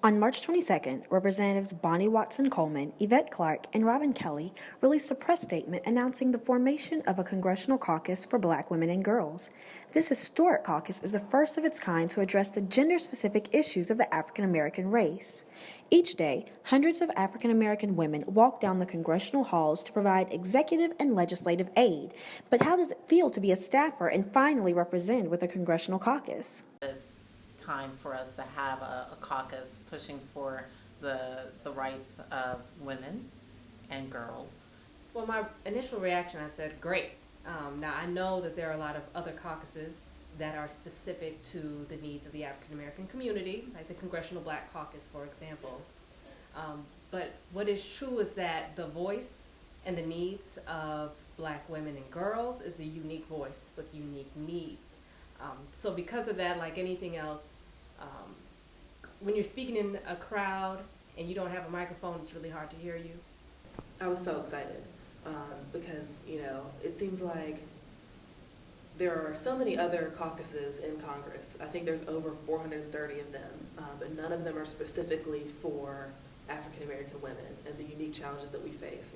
On March 22nd, Representatives Bonnie Watson Coleman, Yvette Clarke, and Robin Kelly released a press statement announcing the formation of a Congressional Caucus for Black women and girls. This historic caucus is the first of its kind to address the gender-specific issues of the African American race. Each day, hundreds of African American women walk down the congressional halls to provide executive and legislative aid. But how does it feel to be a staffer and finally represented with a Congressional Caucus? Time for us to have a caucus pushing for the rights of women and girls. Well, my initial reaction, I said, great. Now, I know that there are a lot of other caucuses that are specific to the needs of the African American community, like the Congressional Black Caucus, for example. But what is true is that the voice and the needs of Black women and girls is a unique voice with unique needs. So because of that, like anything else, when you're speaking in a crowd and you don't have a microphone, it's really hard to hear you. I was so excited because, it seems like there are so many other caucuses in Congress. I think there's over 430 of them, but none of them are specifically for African American women and the unique challenges that we face.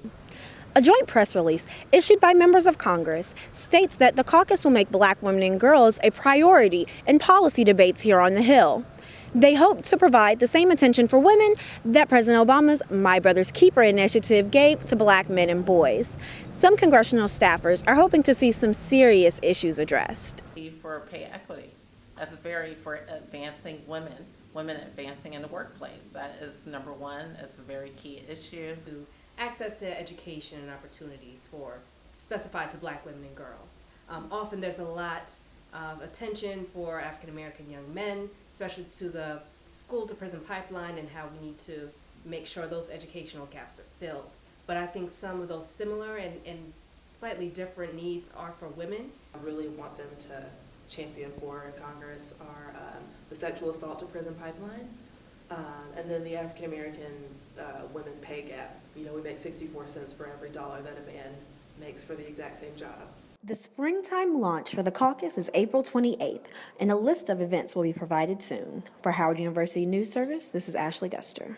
A joint press release issued by members of Congress states that the caucus will make Black women and girls a priority in policy debates here on the Hill. They hope to provide the same attention for women that President Obama's My Brother's Keeper initiative gave to Black men and boys. Some congressional staffers are hoping to see some serious issues addressed. For pay equity, that's very for advancing women advancing in the workplace. That is number one. It's a very key issue. Access to education and opportunities specified to Black women and girls. Often there's a lot of attention for African American young men, especially to the school to prison pipeline and how we need to make sure those educational gaps are filled. But I think some of those similar and slightly different needs are for women. I really want them to champion for in Congress are the sexual assault to prison pipeline, and then the African American women pay gap. We make 64 cents for every dollar that a man makes for the exact same job. The springtime launch for the caucus is April 28th, and a list of events will be provided soon. For Howard University News Service, this is Ashley Guster.